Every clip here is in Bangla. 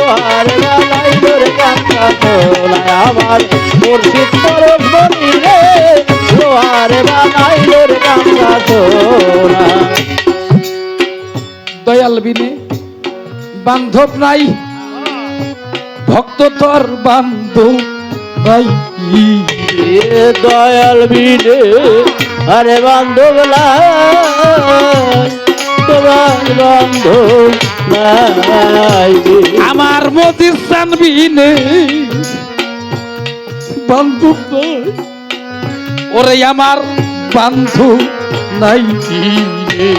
লোহার বানাইলো রে কান্তা তোলা আমার মুর্শিদ পরশ বলি রে লোহার বানাইলো রে কান্তা তোলা দয়াল বিনে বান্ধব নাই ভক্ত তোর বান্ধব নাই দয়াল বিনে আরে বান্ধব নাই তোমার বান্ধব নাই আমার মতির চান বিনে বান্ধব নাই ওরে আমার বান্ধব নাই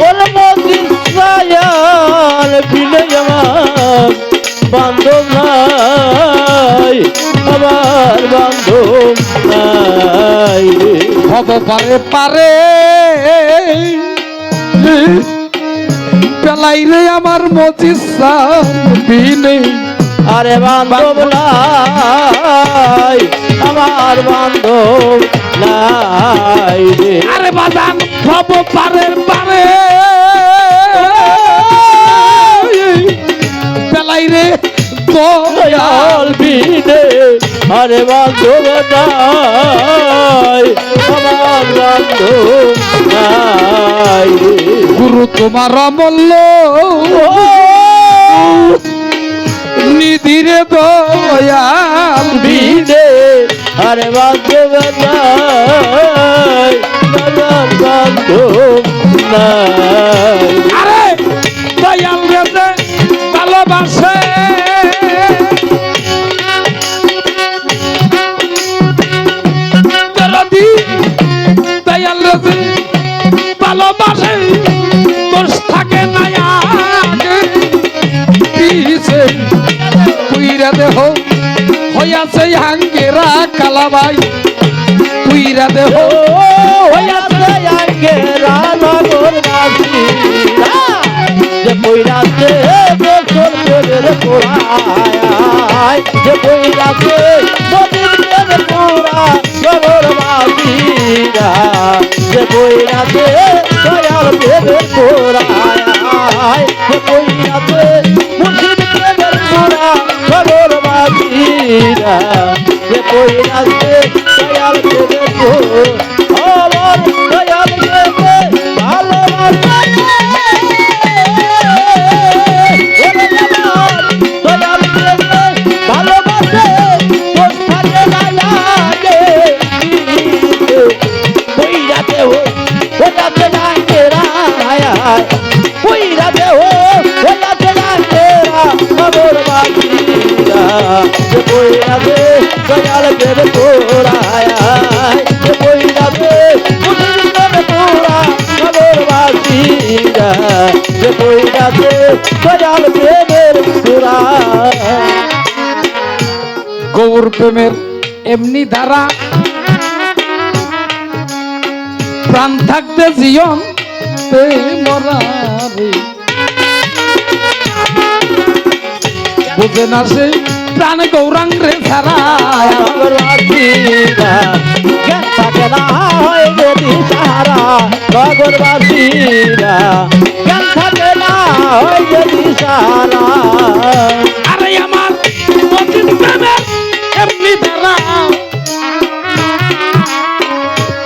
ওর মতির দয়াল বিনে আমার বান্ধব নাই আমার বান্ধব নাই হব পারে পারে পেলাই রে আমার মজিসা বিনে আরে বান্ধব নাই আমার বান্ধব নাই রে আরে বাজান হব পারে পারে পেলাই রে দয়াল বিনে আরে বান্ধব নাই আমার বান্ধব নাই রে গুরু তোমার অমূল্য নিধিরে দয়াল বিনে আরে বান্ধব নাই আমার বান্ধব নাই আরে দয়াল রে ভালোবাসে দয়াল রে ভালোবাসে দোষ থাকে না আগে পিছে পুইরা দেহ হইয়াছে হাঙ্গেরা কালাবাই পুইরা দেহ হইয়াছে আঙ্গেরা নগরবাসীরা যে বইরাতে বছর প্রেমের পোড়ায় যে বইরাতে নদীর প্রেমের পোড়া নগরবাসীরা যে বইরাতে দয়াল প্রেমের পোড়ায় যে বইরাতে মুর্শিদ প্রেমের পোড়া নগরবাসীরা যে বইরাতে দয়াল প্রেমের পোড়া আমার দয়াল প্রেমে ভালোবাসা দয়াল দেবে তোরায় বইরা দে তোরা নগরবাসীরা যে বইরা দে দয়াল দেবের তোরা গৌর প্রেমের এমনি ধারা প্রাণ থাকতে জীবন মরা রে বুঝে না সে প্রাণ গৌরাঙ্গ রে ছাড়া নগরবাসীরা জ্ঞান থাকে না হয় যদি সারা নগরবাসীরা জ্ঞান থাকে না হয় যদি সারা আরে আমার মতির প্রেমের এমনি ধারা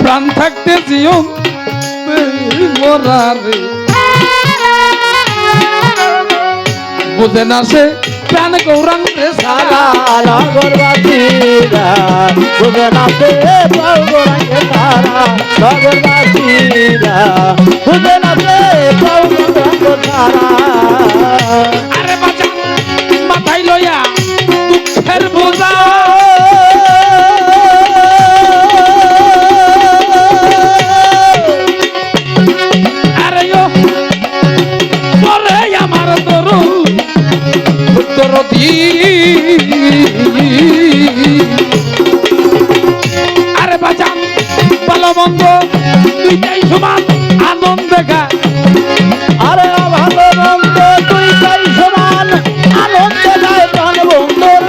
প্রাণ থাকতে জীবন মরা রে বুঝে না সে প্রাণ গৌরাঙ্গ রে ছাড়া নগরবাসীরা বুঝে না সে গৌরাঙ্গে সারা নগরবাসীরা বুঝে না সে গৌরাঙ্গ সারা আরে বাঁচা মাথায় লইয়া দুঃখের বোঝা আরে ও পরে আমার দরদি আরে বাজান ভালো মন্দ দুইটাই সমান আনন্দ গা আরে ভালো মন্দ দুইটাই সমান আনন্দ গায় প্রাণ বন্ধুর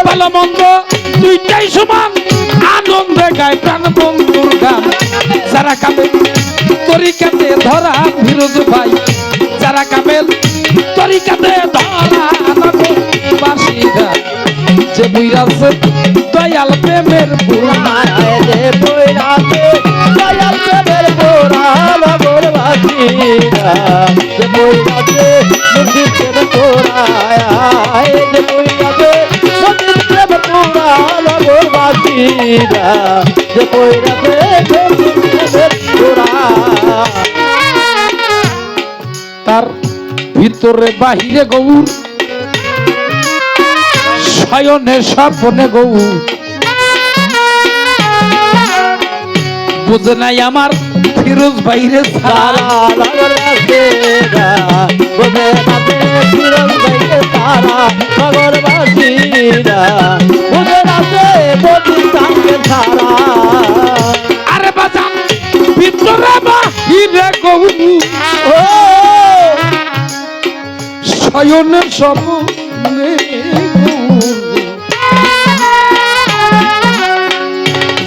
ভালো মন্দ দুইটাই সমান আনন্দ গায় প্রাণ বন্ধুর গান যারা কামে তরিকাতে ধরা ফিরোজ ভাই যারা কামেল তরিকাতে ধরা যে বইরাছে দয়াল প্রেমের পুরা আয় যে বইরাতে দয়াল প্রেমের পোড়া লগর বাসিরা যে বইরাতে মুর্শিদ প্রেমের পোড়া আয় যে বইরাতে মুর্শিদ প্রেমের পোড়া লগর বাসিরা যে বইরাতে মুর্শিদ প্রেমের পোড়া তার ভিতরে বাহিরে গৌর শয়নে স্বপনে গৌর বুঝে নাই আমার ফিরোজ বাইরে তারা লগর বাসিরা বোঝে নাতে ফিরোজ ভাইকে তারা লগর বাসিরা বোঝে নাতে প্রতিষ্ঠানকে তারা আরে বাজান ভিতরে বাহিরে গৌর ও শয়নে স্বপনে গৌর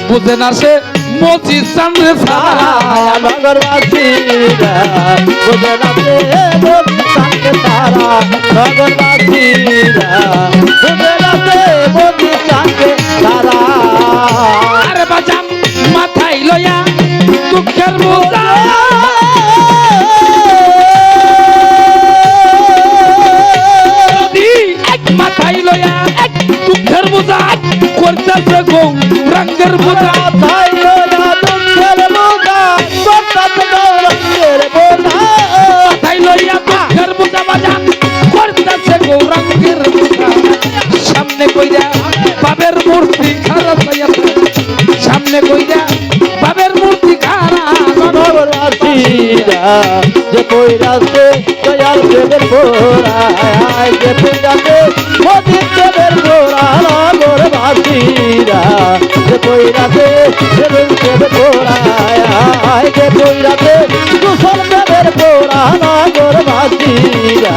বুঝে না সে মজি চান্দ্রে সারা লগর বাসিরা বোঝে নাতে প্রতিষ্ঠানকে তারা লগর বাসিরা বোঝে নাতে প্রতিষ্ঠানকে তারা আরে বাজান মাথায় লয়া দুঃখের বোঝা মাথায় লয়া দুঃখের বোঝা করতেছে গৌরাঙ্গের বোঝা মাথায় লয়া দুঃখের বোঝা করতেছে গৌরাঙ্গের বোঝা মাথায় লইয়া দুঃখের বোঝা বাজান করতেছে গৌরাঙ্গের বোঝা সামনে কইরা বাবের মূর্তি খারাপ সামনে কইরা বাবের মূর্তি খারাপ লগর বাসিরা যে পইরাছে দয়াল প্রেমের পোড়া যে পইরাছে মজিদ প্রেমের পোড়া লগর বাসিরা যে পইরাছে প্রেমের পোড়া যে পইরাছে দুসর প্রেমের পোড়া লগর বাসিরা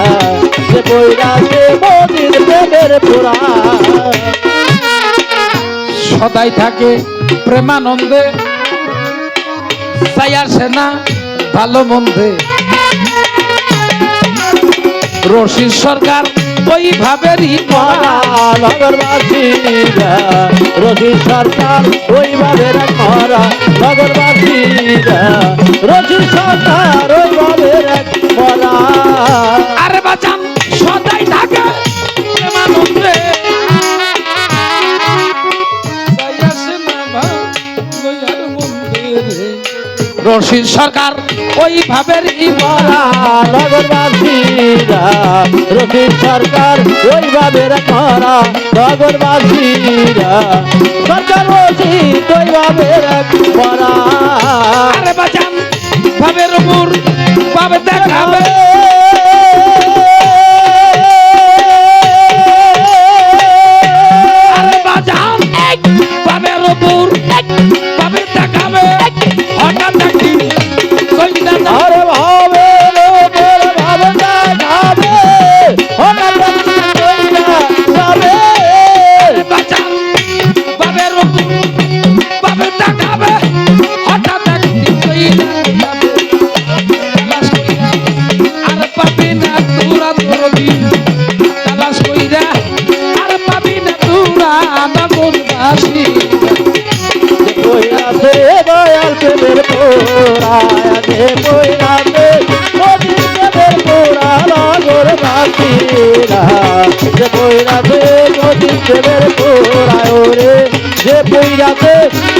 যে পইরাছে মজিদ প্রেমের পোড়া সদাই থাকে প্রেমানন্দে চাই আসে না ভালো মন্দে রশিদ সরকার ওই ভাবেরই মরা লগর বাসিরা রশিদ সরকার ওইভাবে মরা লগর বাসিরা রশিদ সরকার ওইভাবে মরা আরে বাজান সদাই থাকে প্রেমানন্দে চাই আসে না ভালো মন্দে রশিদ সরকার ওই ভাবেরই মরা লগর বাসিরা রশিদ সরকার ওইভাবে মরা লগর বাসিরা সরকার রশিদ ওইভাবে মরা আরে বাজান ভাবের উপর ভাবে দেখাবে আরে বাজান ভাবের উপর ভাবে দেখাবে হঠাৎ একদিন কইনা না আরে ভাবে লোকের ভাবে দেখাবে হঠাৎ কইনা যাবে আরে বাজান ভাবের উপর ভাবে দেখাবে হঠাৎ একদিন কইনা যাবে তালাশ কইরা আর পাবি না তোরা তোরবি তালাশ কইরা আর পাবি না তোরা নগর বাসী কইরাছে দয়াল প্রেমের পোড়া যে কইরাছে মজিদ প্রেমের পোড়া লগর বাসিরা যে কইরাছে মজিদ প্রেমের পোড়া ওরে যে কইরাছে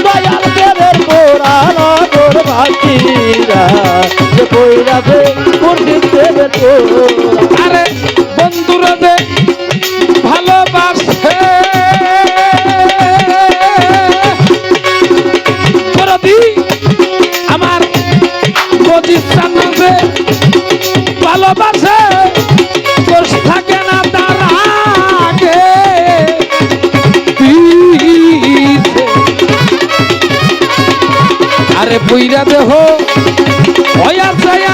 দয়াল প্রেমের পোড়া লগর বাসিরা যে কইরাছে মজিদ প্রেমের পোড়া আরে বন্ধুরা যে ভালোবাসে করবি আমার মজিদ চান্দ্রে ভালোবাসে দোষ থাকে না তার আগে দিছে। আরে বইরা দেহ হইয়া যায়